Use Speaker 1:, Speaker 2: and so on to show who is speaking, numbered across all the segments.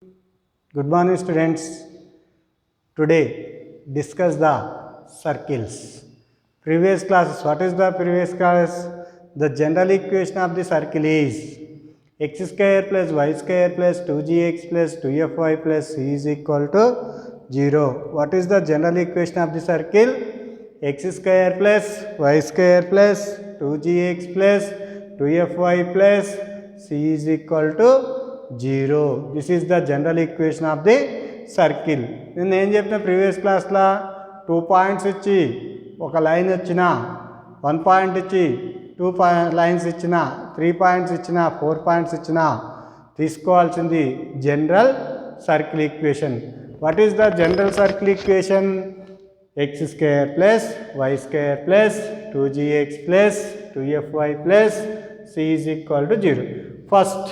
Speaker 1: Good morning, students. Today discuss the circles. Previous classes. What is the previous class? The general equation of the circle is x square plus y square plus 2gx plus 2fy plus c is equal to 0. What is the general equation of the circle? X square plus y square plus 2gx plus 2fy plus c is equal to 0. This is the general equation of the circle. నేను ఏం చెప్పిన previous క్లాస్లో 2 points ఇచ్చి ఒక line వచ్చిన 1 point ఇచ్చి 2 lines ఇచ్చిన 3 points ఇచ్చిన 4 పాయింట్స్ ఇచ్చిన తీసుకోవాల్సింది general circle equation. What is the general circle equation? x square plus y square plus 2gx plus 2fy plus c is equal to 0. First,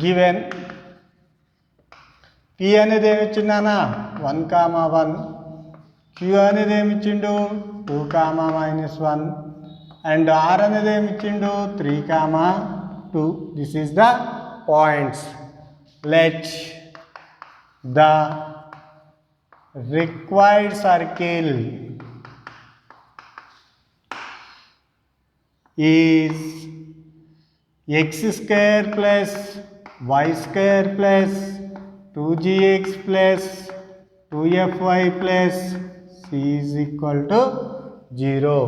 Speaker 1: given p అనేది ఏమి ఇచ్చిందానా 1, 1, q అనేది ఏమి ఇచ్చిండు 2, -1 అండ్ r అనేది ఏమి ఇచ్చిండు 3, 2. This is the points. Let the required circle is x square plus y square plus 2gx plus 2fy plus c is equal to 0.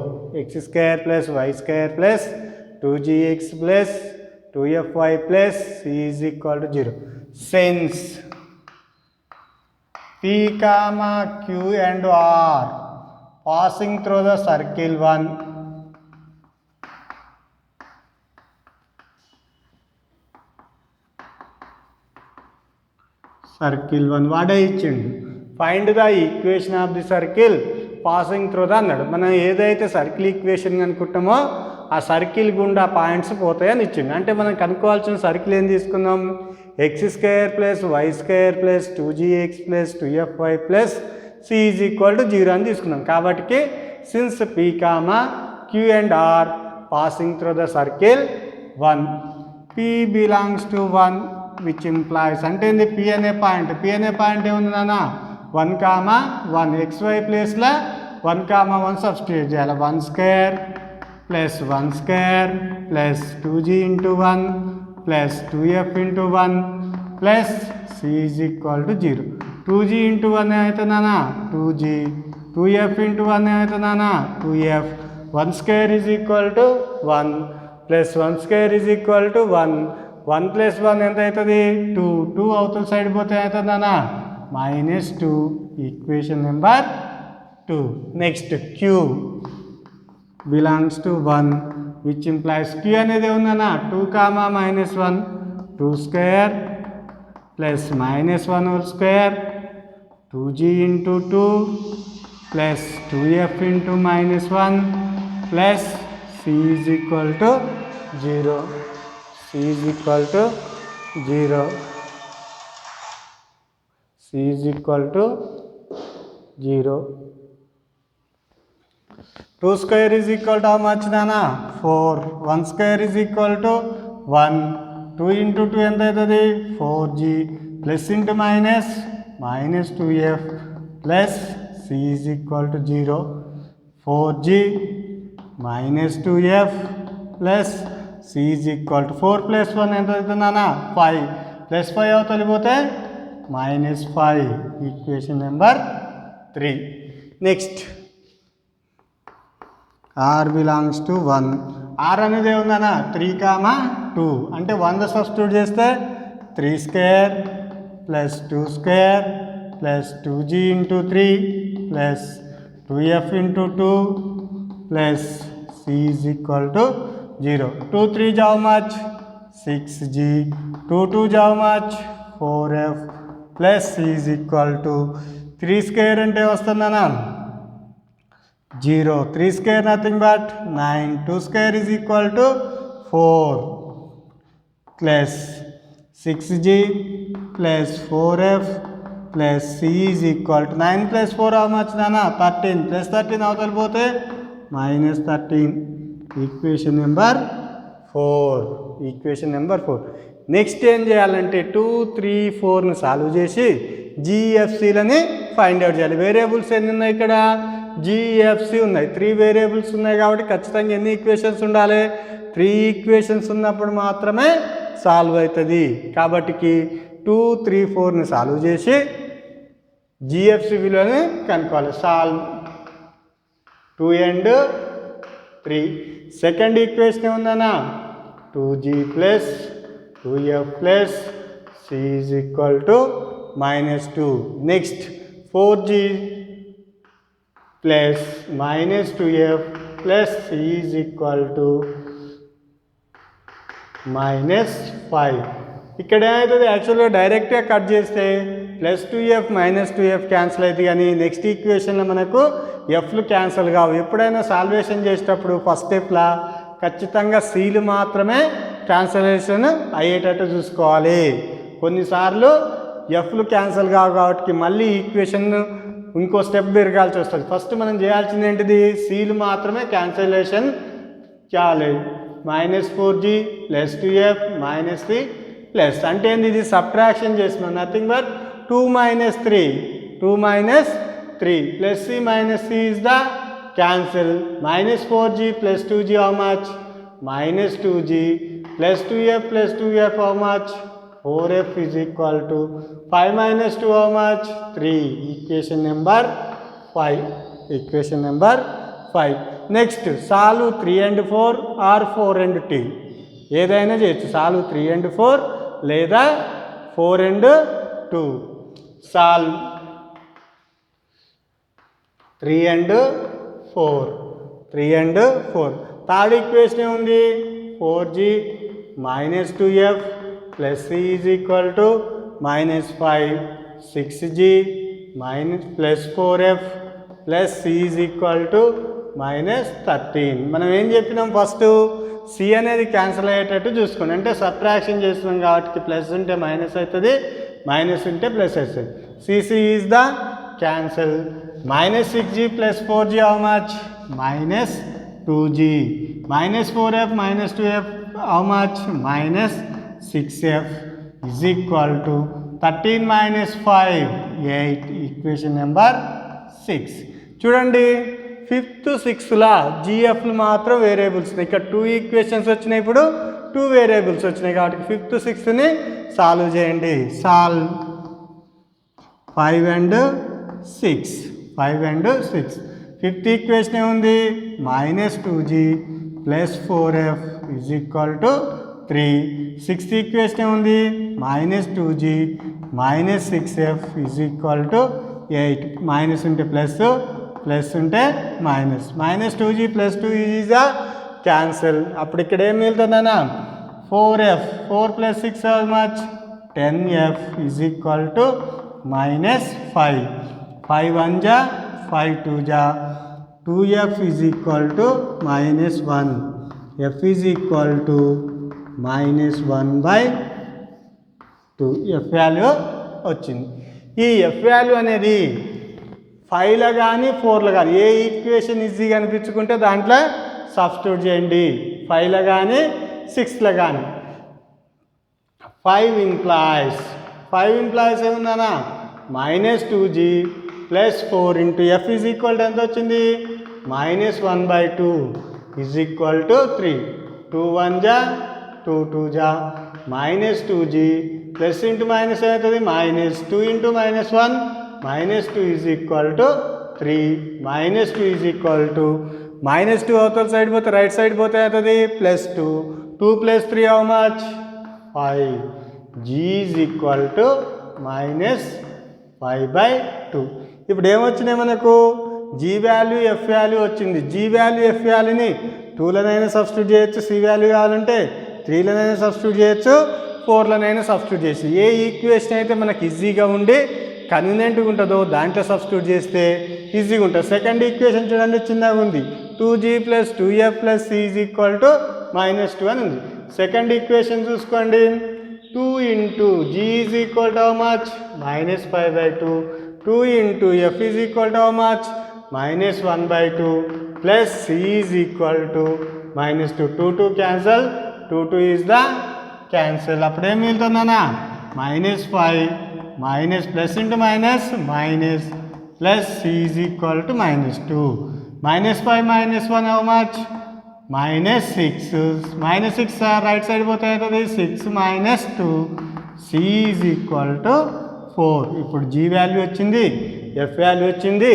Speaker 1: x square plus y square plus 2gx plus 2fy plus c is equal to 0. Since P, Q and R passing through the circle 1, వాడే ఇచ్చిండు. Find the equation of the circle passing through the అన్నాడు. మనం ఏదైతే circle equation అనుకుంటామో ఆ circle గుండా points పోతాయని ఇచ్చిండు. అంటే మనం కనుక్కోవాల్సిన సర్కిల్ ఏం తీసుకుందాం? x square plus y square plus 2gx plus 2fy plus c is equal to 0 అని తీసుకున్నాం. కాబట్టి since p, q and r passing through the circle 1, p belongs to 1 which implies అంటే ఏంది p అనే పాయింట్ ఏముంది నాన్న 1, 1 xy ప్లేస్లో 1, 1 substitute చేయాలి. 1 square plus 1 square plus 2g into 1 plus 2f into 1 plus c is equal to 0. 2g into 1 ఏమవుతుందన్నా 2g, 2f into 1 ఏమవుతుందన్నా 2f. 1 square is equal to 1 plus 1 square is equal to 1. 1 plus 1 ఎంత అవుతుంది 2. 2 అవతల side పోతే ఏమవుతుందన్నా -2. Equation number 2. Next q belongs to 1 which implies q అనేది ఏముందన్నా 2, -1 2 square plus -1 whole square 2g into 2 plus 2f into -1 plus c is equal to 0. c is equal to 0. c is equal to 0. 2 square is equal to how much nana 4. 1 square is equal to 1. 2 into 2 ఎంత అవుతుంది 4g plus into minus -2f plus c is equal to 0. 4g -2f plus c is equal to 4 plus 1 ఎంత అవుతుంది నాన్న 5 plus 5 అవతలి పోతే -5. Equation number 3. Next r belongs to 1. r అనేది ఏముందన్నా 3, 2 అంటే 100 substitute చేస్తే 3 square plus 2 square plus 2g into 3 plus 2f into 2 plus c is equal to 0. 2 3 how much 6g. 2 2 how much 4f plus c is equal to 3 square అంటే వస్తుందన్నా 0. 3 square nothing but 9. 2 square is equal to 4 plus 6g plus 4f plus c is equal to 9 plus 4 how much nana 13 plus 13 అవతల పోతే -13. Equation number 4. Next ఏం చేయాలంటే 2, 3, 4ని solve చేసి జిఎఫ్సిలని find out చేయాలి. Variables ఎన్ని ఉన్నాయి ఇక్కడ? జిఎఫ్సి ఉన్నాయి. 3 వేరియబుల్స్ ఉన్నాయి కాబట్టి ఖచ్చితంగా ఎన్ని ఈక్వేషన్స్ ఉండాలి? 3 ఈక్వేషన్స్ ఉన్నప్పుడు మాత్రమే సాల్వ్ అవుతుంది. కాబట్టి 2, 3, 4ని సాల్వ్ చేసి జిఎఫ్సి విలువని కనుక్కోవాలి. Solve 2 and 3. సెకండ్ ఈక్వేషన్ ఏముందన్నా? 2g plus 2f plus c is equal to -2. Next 4g plus -2f plus c is equal to -5. ఇక్కడ ఏమవుతుంది? యాక్చువల్గా డైరెక్ట్గా కట్ చేస్తే +2f -2f క్యాన్సిల్ అవుతుంది, కానీ నెక్స్ట్ ఈక్వేషన్లో మనకు ఎఫ్లు క్యాన్సిల్ కావు. ఎప్పుడైనా సాల్వేషన్ చేసేటప్పుడు ఫస్ట్ స్టెప్లా ఖచ్చితంగా సీలు మాత్రమే క్యాన్సలేషన్ అయ్యేటట్టు చూసుకోవాలి. కొన్నిసార్లు ఎఫ్లు క్యాన్సిల్ కావు కాబట్టి మళ్ళీ ఈక్వేషన్ ఇంకో స్టెప్ పెరగాల్సి వస్తుంది. ఫస్ట్ మనం చేయాల్సింది ఏంటిది? సీలు మాత్రమే క్యాన్సలేషన్ చేయాలి. -4g + 2f -3 ప్లస్ అంటే ఏంది? ఇది సబ్ట్రాక్షన్ చేస్తున్నాం. Nothing but 2 - 3 2 - 3 + c - c is the cancel. -4g + 2g how much? -2g + 2f + 2f how much? 4f is equal to 5 - 2 how much? 3. Equation number 5. Equation number 5. Next solve 3 and 4 or 4 and 2. ఏదైనా చేయొచ్చు. Solve 3 and 4 లేదా 4 and 2. Solve 3 and 4. 3 and 4. Third equation ఏముంది? 4g - 2f plus c is equal to -5. 6g plus 4f plus c is equal to -13. మనం ఏం చెప్పినాం? First C అనేది cancel అయ్యేటట్టు చూసుకోండి. అంటే సబ్ట్రాక్షన్ చేస్తున్నాం కాబట్టి ప్లస్ ఉంటే మైనస్ అవుతుంది, మైనస్ ఉంటే ప్లస్ అవుతుంది. CC is the cancel. -6g + 4g how much? -2g. -4f - 2f how much? -6f is equal to 13 - 5 8. Equation number 6. చూడండి, 5th 6లా జిఎఫ్లు మాత్రం వేరియబుల్స్. ఇక్కడ 2 ఈక్వేషన్స్ వచ్చినాయి, ఇప్పుడు 2 వేరియబుల్స్ వచ్చినాయి కాబట్టి 5th 6ని సాల్వ్ చేయండి. Solve 5 and 6. 5 and 6. 5th equation ఏముంది? -2g + 4f is equal to 3. 6th equation ఏముంది? -2g - 6f is equal to 8. Minus ఉంటే ప్లస్, ప్లస్ ఉంటే minus. -2g + 2 is a cancel. అప్పుడు ఇక్కడ ఏం మిగులుతుందన్నా? 4f. 4 + 6 how much? 10f is equal to -5. 5 1 ja 5 2 ja 2f is equal to -1. f is equal to -1/2. f value వచ్చింది. ఈ F value అనేది 5లో కానీ 4లో కానీ ఏ ఈక్వేషన్ ఈజీగా అనిపించుకుంటే దాంట్లో సబ్స్టిట్యూట్ చేయండి. 5లో కానీ 6లో కానీ. 5 implies ఏముందన్నా? -2g + 4 × f is equal to ఎంత వచ్చింది? -1/2 is equal to 3. 2 1 ja 2 2 ja -2g plus into minus అవుతుంది, -2 × -1 -2 is equal to 3. -2 is equal to -2 అవతల సైడ్ పోతే రైట్ సైడ్ పోతే అవుతుంది +2. 2 + 3 how much? 5. g is equal to -5/2. ఇప్పుడు ఏమొచ్చినాయి మనకు? జీ వాల్యూ ఎఫ్ వాల్యూ వచ్చింది. జీ వాల్యూ ఎఫ్ వాల్యూని 2లోనైనా substitute చేయొచ్చు, సి వాల్యూ కావాలంటే 3లోనైనా సబ్స్టిట్యూట్ చేయొచ్చు, 4లోనైనా సబ్స్టిట్యూట్ చేసి ఏ ఈక్వేషన్ అయితే మనకు ఈజీగా ఉండి కన్వీనియంట్గా ఉంటుందో దాంట్లో సబ్స్టిట్యూట్ చేస్తే ఈజీగా ఉంటుంది. సెకండ్ ఈక్వేషన్ చూడండి, చిన్నగా ఉంది. 2g + 2f + c is equal to -2 అని ఉంది. సెకండ్ ఈక్వేషన్ చూసుకోండి. 2 × g is equal to how much? -5/2. 2 × f is equal to how much? -1/2 + c is equal to -2. 2 2 cancel. 2 2 is the cancel. అప్పుడేం మిగులుతుందన్నా -5 minus plus into minus minus plus c is equal to -2. -5 -1 how much -6 right side పోతే అవుతుంది 6 - 2 C is equal to 4. ఇప్పుడు G value వచ్చింది, F value వచ్చింది,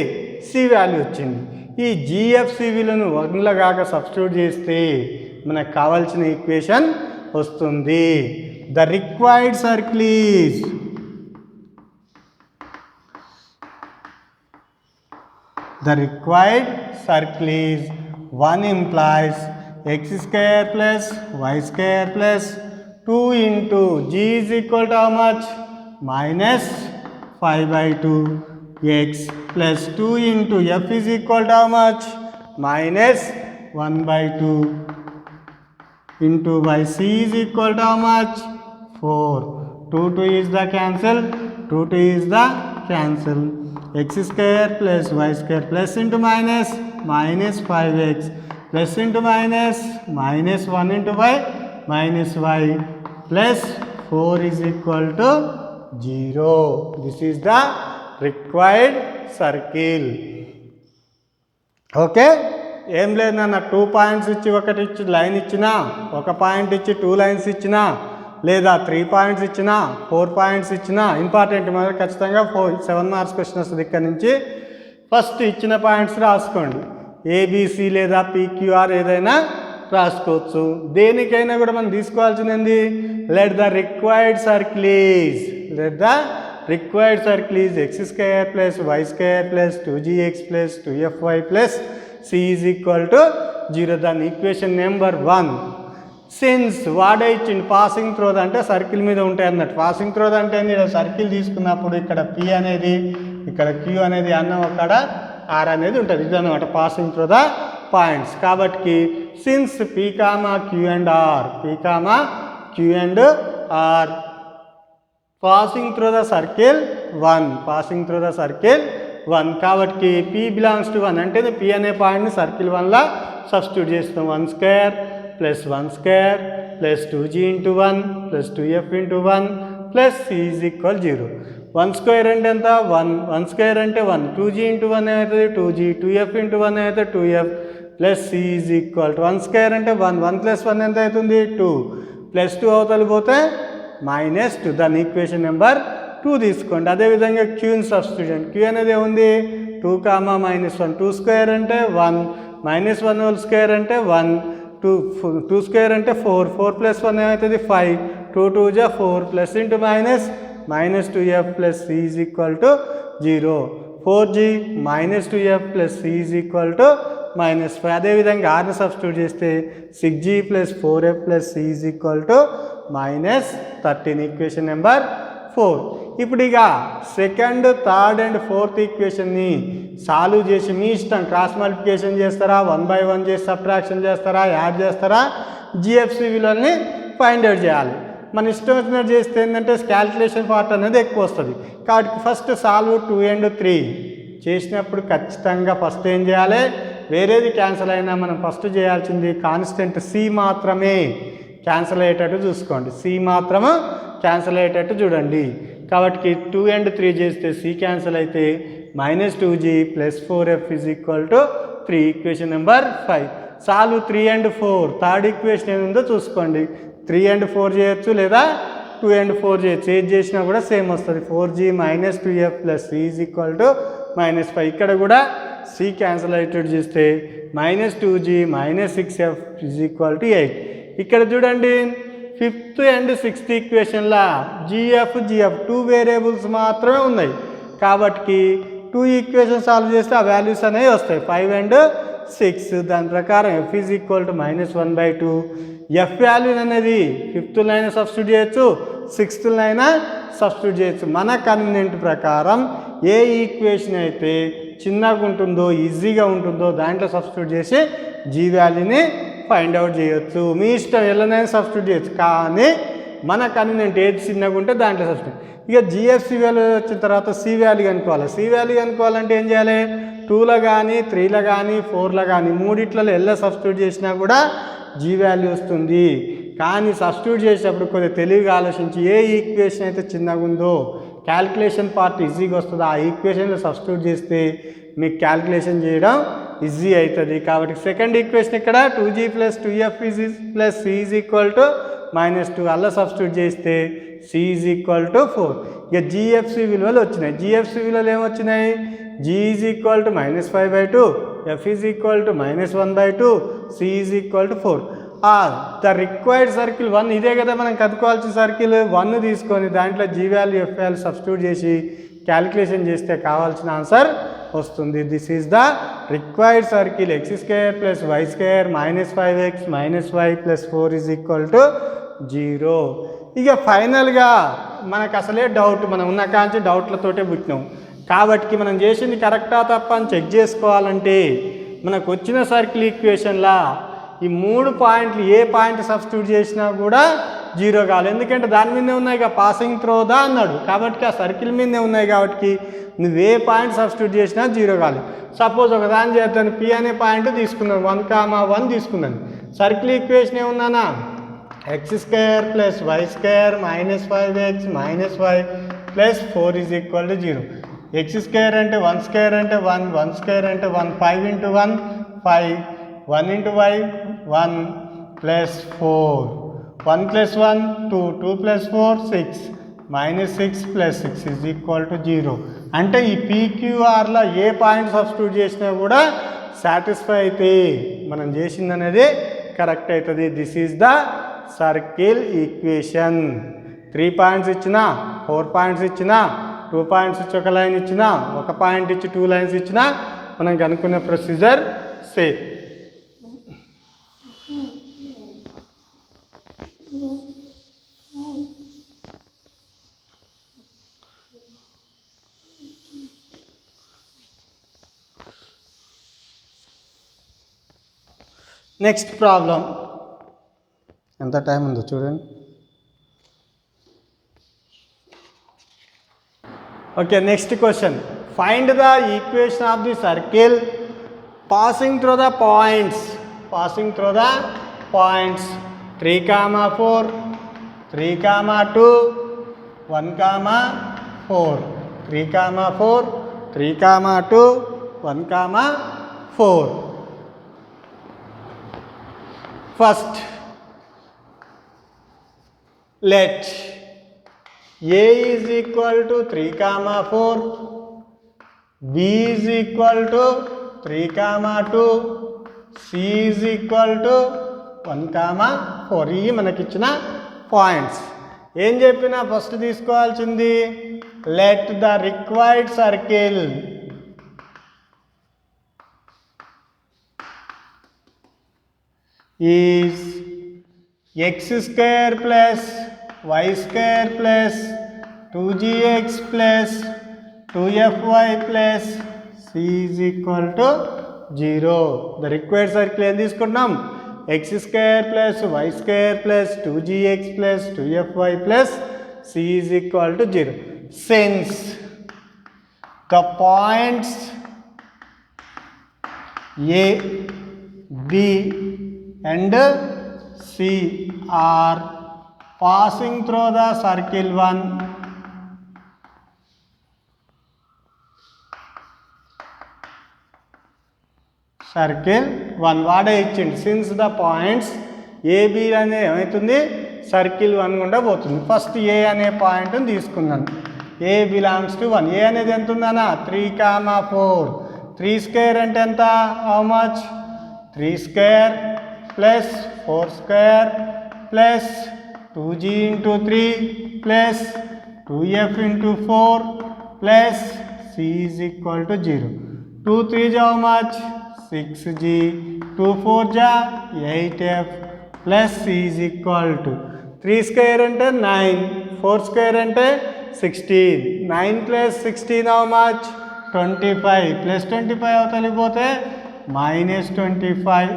Speaker 1: C value వచ్చింది. ఈ GFC విలువను 1 కాక సబ్స్టిట్యూట్ చేస్తే మనకు కావాల్సిన ఈక్వేషన్ వస్తుంది. The required circle is one implies x² plus y² plus 2 into g is equal to how much -5/2 x plus 2 into f is equal to how much -1/2 into y. C is equal to how much 4. 2 is the cancel, 2 is the cancel. x² plus y² plus into minus -5x plus into minus -1 into y minus y plus 4 is equal to 0. This is the required circle. Okay, ఏం లేదు నాన్న, 2 points ఇచ్చి ఒకటి ఇచ్చి line ఇచ్చినా, ఒక point ఇచ్చి 2 lines ఇచ్చినా, లేదా 3 పాయింట్స్ ఇచ్చినా, 4 పాయింట్స్ ఇచ్చినా, ఇంపార్టెంట్ మరి ఖచ్చితంగా 7 మార్క్స్ క్వశ్చన్ వస్తుంది. ఇక్కడ నుంచి ఫస్ట్ ఇచ్చిన పాయింట్స్ రాసుకోండి. ఏబిసి లేదా పిక్యూఆర్ ఏదైనా రాసుకోవచ్చు. దేనికైనా కూడా మనం తీసుకోవాల్సింది let the required circle is x² plus y² plus 2gx plus 2fy plus c is equal to 0. దాని ఈక్వేషన్ నెంబర్ 1. సిన్స్ వాడే ఇచ్చింది పాసింగ్ త్రోద్ అంటే సర్కిల్ మీద ఉంటాయి అన్నట్టు. పాసింగ్ త్రోద్ అంటే సర్కిల్ తీసుకున్నప్పుడు ఇక్కడ పి అనేది, ఇక్కడ క్యూ అనేది అన్నం, అక్కడ ఆర్ అనేది ఉంటుంది. ఇది అనమాట పాసింగ్ త్రూ ద పాయింట్స్. కాబట్టి since p comma q and r passing through the circle 1 కాబట్టి పీ బిలాంగ్స్ టు 1 అంటే పీ అనే పాయింట్ని సర్కిల్ 1లా సబ్స్టిట్యూట్ చేస్తాం. 1² plus 1² plus 2g into 1 plus 2f into 1 plus c is equal 0. 1² అంటే ఎంత 1 అంటే 1, 2g into 1 అవుతుంది 2g, 2f into 1 అయితే 2f plus c is equal to 1² అంటే 1 plus 1 ఎంత అవుతుంది 2 plus 2 అవతలి పోతే -2. దాని ఈక్వేషన్ నెంబర్ 2 తీసుకోండి. అదేవిధంగా క్యూని సబ్స్టిట్యూషన్, క్యూ అనేది ఏముంది 2, -1 2² అంటే 1 -1² అంటే 1 2² అంటే 4 plus 1 ఏమవుతుంది 5 2 2 4 plus into -2f plus c is equal to 0. 4g -2f plus c is equal to -5. అదేవిధంగా ఆర్ని సబ్స్టిట్యూట్ చేస్తే 6g plus 4f plus c is equal to -13. Equation number 4. ఇప్పుడు ఇక సెకండ్, థర్డ్ అండ్ ఫోర్త్ ఈక్వేషన్ని solve చేసి మీ ఇష్టం cross multiplication చేస్తారా, 1/1 చేసి subtraction చేస్తారా, యాడ్ చేస్తారా, జిఎఫ్సి విలువల్ని ఫైండ్ అవుట్ చేయాలి. మన ఇష్టం వచ్చినట్టు చేస్తే ఏంటంటే క్యాల్కులేషన్ పార్ట్ అనేది ఎక్కువ వస్తుంది. కాబట్టి ఫస్ట్ సాల్వ్ 2 and 3 చేసినప్పుడు ఖచ్చితంగా ఫస్ట్ ఏం చేయాలి, వేరేది క్యాన్సిల్ అయినా మనం ఫస్ట్ చేయాల్సింది కాన్స్టెంట్ సి మాత్రమే క్యాన్సిల్ అయ్యేటట్టు చూసుకోండి. సి మాత్రమే క్యాన్సిల్ అయ్యేటట్టు చూడండి. కాబట్టి 2 and 3 చేస్తే సి క్యాన్సిల్ అయితే -2g plus 4f is equal to 3. Equation number 5. Solve 3 and 4. Third equation ఏముందో చూసుకోండి. 3 and 4 చేయొచ్చు లేదా 2 and 4 చేయొచ్చు. ఏది చేసినా కూడా సేమ్ వస్తుంది. 4g -2f plus c is equal to -5. ఇక్కడ కూడా సి క్యాన్సిల్ అయ్యేటట్టు చేస్తే -2g -6f is equal to 8. ఇక్కడ చూడండి 5th and 6th ఈక్వేషన్లా GF 2 variables మాత్రమే ఉన్నాయి. కాబట్టి 2 ఈక్వేషన్ సాల్వ్ చేస్తే ఆ వాల్యూస్ అనేవి వస్తాయి 5 and 6. దాని ప్రకారం f is equal to -1/2. F value అనేది 5th లైన్ సబ్స్టిట్యూట్ చేయొచ్చు, 6th లైన్ సబ్స్టిట్యూట్ చేయొచ్చు. మన కన్వీనియంట్ ప్రకారం ఏ ఈక్వేషన్ అయితే చిన్నగా ఉంటుందో, ఈజీగా ఉంటుందో దాంట్లో సబ్స్టిట్యూట్ చేసి జీ వాల్యూని ఫైండ్ అవుట్ చేయొచ్చు. మీ ఇష్టం ఎల్లనైనా సబ్స్టిట్యూట్ చేయొచ్చు, కానీ మన కన్వీనియంట్ ఏది చిన్నగా ఉంటే దాంట్లో సబ్స్టిట్యూట్. ఇక జిఎఫ్సి వాల్యూ వచ్చిన తర్వాత సి వాల్యూ కనుక్కోవాలి. సి వాల్యూ కనుక్కోవాలంటే ఏం చేయాలి, 2లో కానీ 3లో కానీ 4లో కానీ మూడిట్లలో ఎలా సబ్స్టిట్యూట్ చేసినా కూడా జీ వాల్యూ వస్తుంది. కానీ సబ్స్టిట్యూట్ చేసేటప్పుడు కొద్దిగా తెలివిగా ఆలోచించి ఏ ఈక్వేషన్ అయితే చిన్నగా ఉందో క్యాల్కులేషన్ పార్ట్ ఈజీగా వస్తుందో ఆ ఈక్వేషన్లో సబ్స్టిట్యూట్ చేస్తే మీకు క్యాల్కులేషన్ చేయడం ఈజీ అవుతుంది. కాబట్టి సెకండ్ ఈక్వేషన్ ఇక్కడ 2g + 2f + c -2 అలా సబ్స్టిట్యూట్ చేస్తే c = 4. ఇక జిఎఫ్సి విలువలు వచ్చినాయి. జిఎఫ్సి విలువలు ఏమొచ్చినాయి? g -5/2, f -1/2, c 4. The required circle 1 ఇదే కదా మనం కనుక్కోవాల్సిన సర్కిల్ 1 తీసుకొని దాంట్లో g value f value substitute చేసి క్యాలిక్యులేషన్ చేస్తే కావాల్సిన ఆన్సర్ వస్తుంది. This is the required circle x² + y² -5x - y + 4 = 0. ఇక ఫైనల్గా మనకు అసలే డౌట్, మనం ఉన్న కాంచి డౌట్లతోటే పుట్టినాం కాబట్టి మనం చేసింది కరెక్టా తప్ప అని చెక్ చేసుకోవాలంటే మనకు వచ్చిన సర్కిల్ ఈక్వేషన్లా ఈ 3 పాయింట్లు ఏ పాయింట్ సబ్స్టిట్యూట్ చేసినా కూడా 0 కావాలి. ఎందుకంటే దాని మీదే ఉన్నాయి ఇక పాసింగ్ త్రో దా అన్నాడు కాబట్టి ఆ సర్కిల్ మీదే ఉన్నాయి కాబట్టి నువ్వు ఏ పాయింట్ సబ్స్టిట్యూట్ చేసినా 0 కావాలి. సపోజ్ ఒక దాని చేద్దాను, P అనే పాయింట్ తీసుకున్నాను, 1, తీసుకున్నాను. Circle equation ఏమున్నానా? x² + y² -5x - y + 4 = 0. x² అంటే 1² అంటే 1, 1² అంటే 1, 5 × 1 5, 1 × y 1 + 4, 1 + 1 2, 2 + 4 6, -6 + 6 = 0. అంటే ఈ PQRలో ఏ పాయింట్ సబ్స్టిట్యూట్ చేసినా కూడా సాటిస్ఫై అయితే మనం చేసింది అనేది కరెక్ట్ అవుతుంది. This is the circle equation. 3 points ఇచ్చినా, 4 పాయింట్స్ ఇచ్చినా, 2 పాయింట్స్ ఇచ్చి ఒక లైన్ ఇచ్చినా, 1 పాయింట్ ఇచ్చి 2 లైన్స్ ఇచ్చినా మనం కనుక్కునే ప్రొసీజర్ సేమ్. నెక్స్ట్ ప్రాబ్లం ఎంత టైం ఉందో చూడండి. Okay, next question. Find the equation of the circle passing through the points 3, 4, 3, 2, 1, 4, 3, 4, 3, 2, 1, 4. First, let A is equal to 3, 4, B is equal to 3, 2, C is equal to 1, 4. ఇవి మనకిచ్చిన points. ఏం చెప్పినా first తీసుకోవాల్సింది let the required circle is x² + y² + 2gx + 2fy + c = 0. The required circle ఏం తీసుకుంటున్నాం? x² + y² + 2gx + 2fy + c = 0. Since the points A, B and C are passing through the circle 1, వాడే ఇచ్చిండు. Since the points AB అనే ఏమవుతుంది circle 1 గుండా పోతుంది. First A అనే పాయింట్ని తీసుకున్నాను. A belongs to 1. A అనేది ఎంత ఉందన్నా 3, 4. 3² అంటే ఎంత? How much? 3² + 4² + 2g × 3 + 2f × 4 + c = 0. 2 3 how much? 6g, 2 4 8f + c = 3² అంటే 9, 4² అంటే 16. 9 + 16 how much? 25. +25 అవతలికి పోతే -25.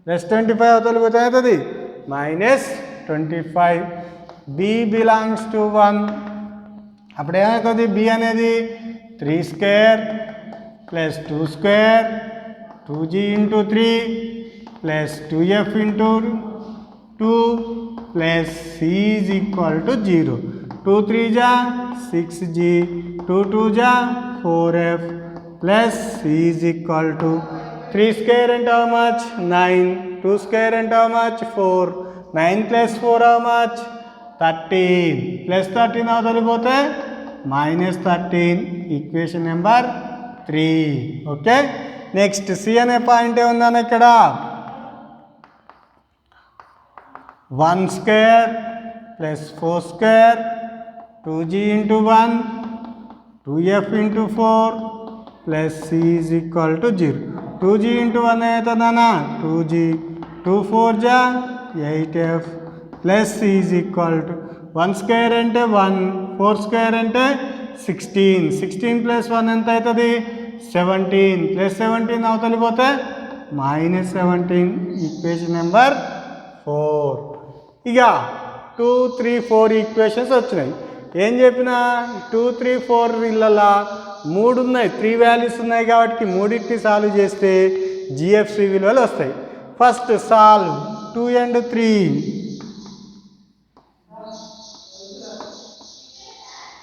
Speaker 1: +25 అవతలికి పోతే అవుతుంది -25. B belongs to 1. అప్పుడు ఏమవుతుంది? B అనేది 3² + 2², 2g × 3 + 2f × 2 plus c is equal to 0. 2 3 ja 6g, 2 2 ja 4f plus c is equal to 3 square and how much? 9. 2 square and how much? 4. 9 plus 4 how much? 13. Plus 13 అవతలిపోతే minus 13. Equation number 3. Okay, next c అనే point ఏముందని ఇక్కడ 1 square plus 4 square 2g into 1 2f into 4 plus c is equal to 0. 2g into 1 అవుతుందన్నా 2g 2 4 ja 8f plus c is equal to 1 square అంటే 1 4 square అంటే 16. 16 plus 1 ఎంత అవుతుంది? 17. plus 17 అవతలిపోతే minus 17. Equation number 4. ఇక 2 3 4 equations వచ్చినాయి. ఏం చెప్పినా 2 3 4 ఇళ్ళలా 3 ఉన్నాయి, 3 వాల్యూస్ ఉన్నాయి కాబట్టి మూడింటిని సాల్వ్ చేస్తే జిఎఫ్సి విలువలు వస్తాయి. First solve 2 and 3.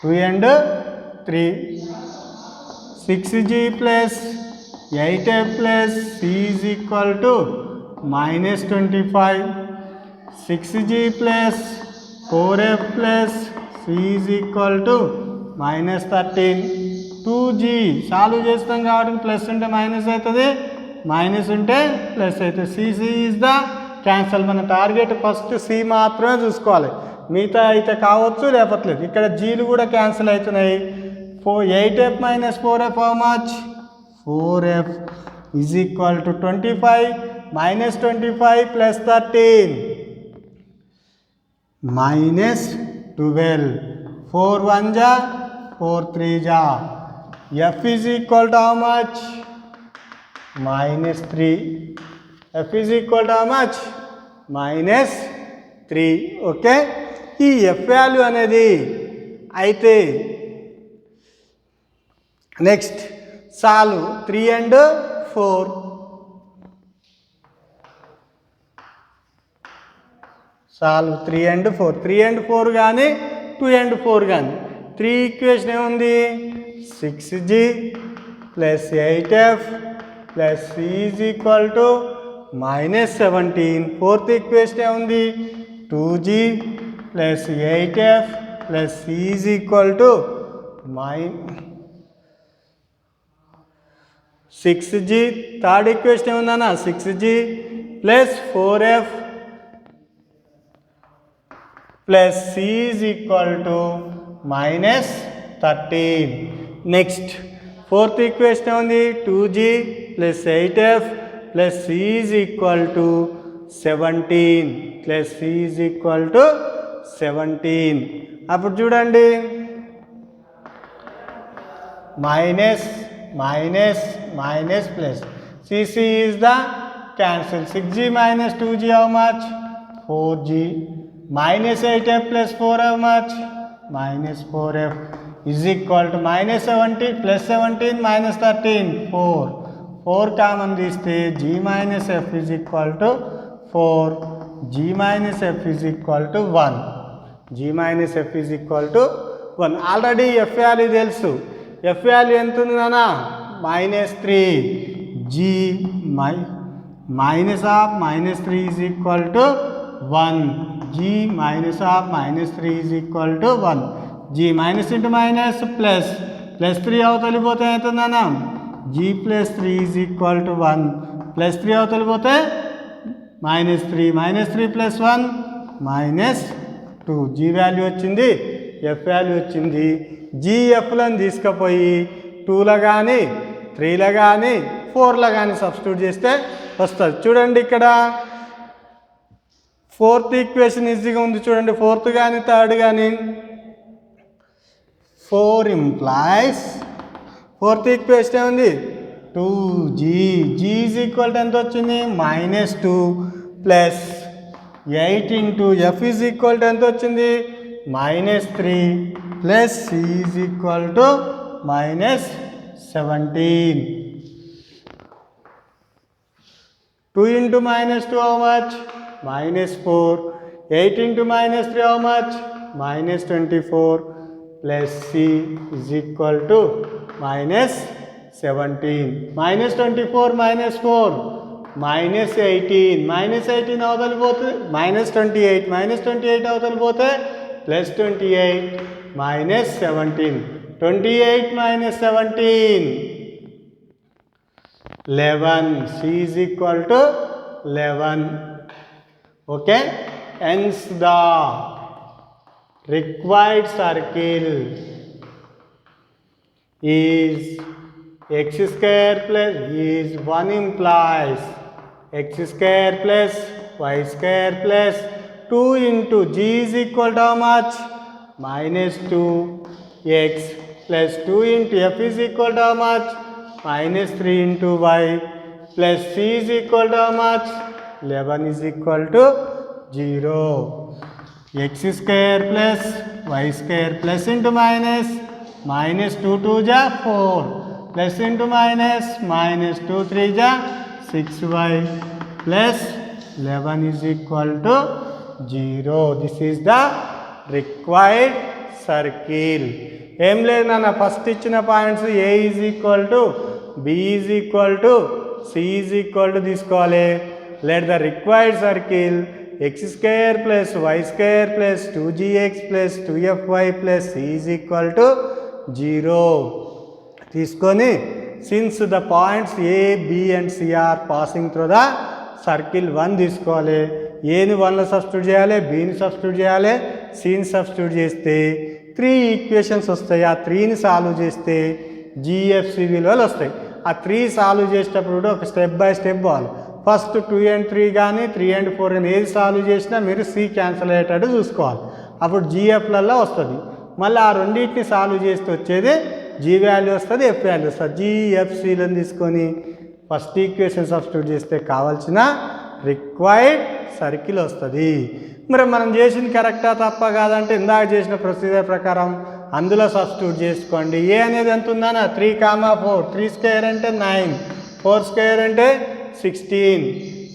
Speaker 1: 2 and 3 6g plus 8f plus c is equal to minus 25. 6g plus 4f plus c is equal to minus 13. 2g solve చేస్తాం కాబట్టి ప్లస్ ఉంటే మైనస్ అవుతుంది, మైనస్ ఉంటే ప్లస్ అవుతుంది. CC is the cancel. మన target first C మాత్రమే చూసుకోవాలి, మిగతా అయితే కావచ్చు లేకపోలేదు. ఇక్కడ జీలు కూడా క్యాన్సిల్ అవుతున్నాయి. 8f minus 4f how much? 4f is equal to 25 minus 25 plus 13 minus 12. 4 1 ja 4 3 ja. f is equal to how much? minus 3. f is equal to how much? minus 3. Okay, ఈ ఎఫ్ వాల్యూ అనేది అయితే next solve 3 and 4. Solve 3 and 4. 3 and 4 కానీ 2 and 4 కానీ 3 equation ఏముంది? 6g plus 8f plus c is equal to minus 17. Fourth equation ఏముంది? 2g plus 8f plus c is equal to 6g. Third equation ఏముందన్నా? 6g plus 4f plus c is equal to minus 13. Next fourth equation ఏముంది? 2g plus 8f plus c is equal to 17 plus c is equal to 17. అప్పుడు చూడండి, minus minus minus plus cc is the cancel. 6g minus 2g how much? 4g. minus 8f plus 4 how much? minus 4f is equal to minus 17 plus 17 minus 13 4. 4 common తీస్తే g minus f is equal to 4. g minus f is equal to 1. g minus f is equal to 1. Already F value తెలుసు. F value ఎంత ఉంది నాన్న? -3. g minus of -3 is equal to 1. g minus of -3 is equal to 1. g minus into minus plus plus 3 అవతలిపోతే అవుతుందన్న g plus 3 is equal to 1. plus 3 అవతలిపోతే -3 -3 plus 1 -2. g value వచ్చింది, F value వచ్చింది. జిఎఫ్లను తీసుకుపోయి 2లో కానీ 3లో కానీ 4లో కానీ సబ్స్టిట్యూట్ చేస్తే వస్తుంది. చూడండి ఇక్కడ ఫోర్త్ ఈక్వేషన్ ఈజీగా ఉంది. చూడండి, ఫోర్త్ కానీ థర్డ్ కానీ 4 implies ఫోర్త్ ఈక్వేషన్ ఏముంది? 2g. g is equal to ఎంత వచ్చింది? -2 plus 8 into F is equal to ఎంత వచ్చింది? -3 plus c is equal to -17. 2 into -2 how much? -4. 8 into -3 how much? -24 plus C is equal to -17. -24 -4 -18. -18 అవతల పోతే -28. -28 అవతల పోతే +28 -17. 28 -17 11. C is equal to 11. Okay, hence the required circle is x square plus is 1 implies x square plus y square plus 2 into g is equal to how much? -2x plus 2 into f is equal to how much? -3 into y plus c is equal to how much? 11 is equal to 0. X square plus y square plus into minus, -2 2 ja 4 plus into minus, -2 3 ja 6y plus 11 is equal to 0. This is the required circle. ఏం లేదు నాన్న, first ఇచ్చిన points a is equal to b is equal to c is equal to తీసుకోవాలి. Let the required circle x square plus y square plus 2gx plus 2fy plus c is equal to 0 తీసుకొని, since the points a, b and c are passing through the circle 1 తీసుకోవాలి. ఏని 1లో substitute చేయాలి, bని substitute చేయాలి, cని substitute చేస్తే 3 equations వస్తాయి. ఆ 3ని solve చేస్తే GFC విలువలు వస్తాయి. ఆ 3 సాల్వ్ చేసేటప్పుడు కూడా ఒక స్టెప్ బై స్టెప్ పోవాలి. ఫస్ట్ 2 and 3 కానీ 3 and 4 కానీ ఏది సాల్వ్ చేసినా మీరు సి క్యాన్సిల్ అయ్యేటట్టు చూసుకోవాలి. అప్పుడు జిఎఫ్లలో వస్తుంది. మళ్ళీ ఆ రెండింటిని సాల్వ్ చేస్తే వచ్చేది జీ వాల్యూ వస్తుంది, ఎఫ్ వాల్యూ వస్తుంది. జిఎఫ్సిలను తీసుకొని ఫస్ట్ ఈక్వేషన్ సబ్స్టిట్యూట్ చేస్తే కావాల్సిన రిక్వైర్డ్ సర్కిల్ వస్తుంది. మరి మనం చేసింది కరెక్టా తప్ప కాదంటే ఇందాక చేసిన ప్రొసీజర్ ప్రకారం అందులో సబ్స్టిట్యూట్ చేసుకోండి. ఏ అనేది ఎంత ఉందన్న 3, 4. 3 స్క్వేర్ అంటే 9, 4 స్క్వేర్ అంటే 16,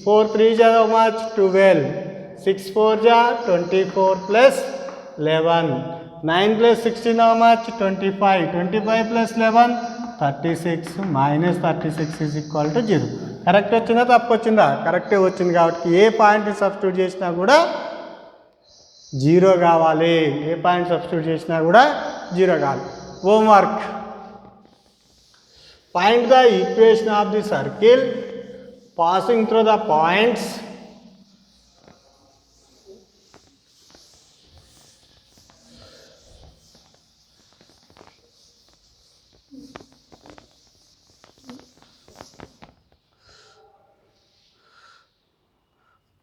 Speaker 1: 4 3 जा how much? 12, 6 4 जा 24 plus 11, 9 plus 16 how much? 25, 25 plus 11 36, -36 is equal to 0. Correct వచ్చిందా తప్పు వచ్చిందా? కరెక్టే వచ్చింది. కాబట్టి ఏ పాయింట్ని సబ్స్టిట్యూట్ చేసినా కూడా 0 కావాలి. ఏ పాయింట్ సబ్స్టిట్యూట్ చేసినా కూడా 0 కావాలి. Homework, find the equation of the circle passing through the points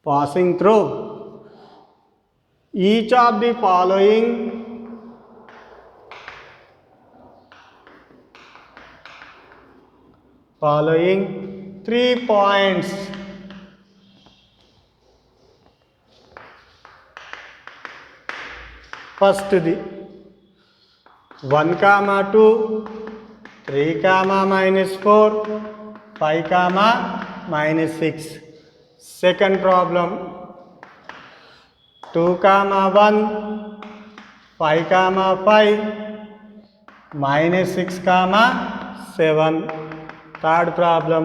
Speaker 1: passing through each of the following following 3 points. First the 1, 2, 3, -4, 5, -6. Second problem 2, 1, 5, 5, -6, -7. Third problem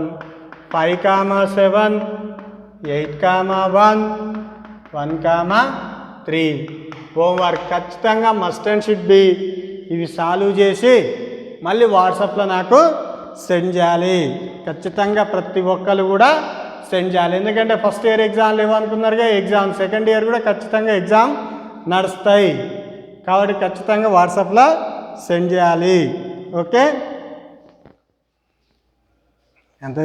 Speaker 1: 5, 7, 8, 1, 1, 3. Homework ఖచ్చితంగా మస్ట్ అండ్ షుడ్ బి ఇవి solve చేసి మళ్ళీ వాట్సాప్లో నాకు send చేయాలి. ఖచ్చితంగా ప్రతి ఒక్కరు కూడా సెండ్ చేయాలి. ఎందుకంటే ఫస్ట్ ఇయర్ ఎగ్జామ్లు ఏమనుకున్నారుగా, ఎగ్జామ్ సెకండ్ ఇయర్ కూడా ఖచ్చితంగా ఎగ్జామ్ నడుస్తాయి. కాబట్టి ఖచ్చితంగా వాట్సాప్లో సెండ్ చేయాలి. ఓకే, ఎంత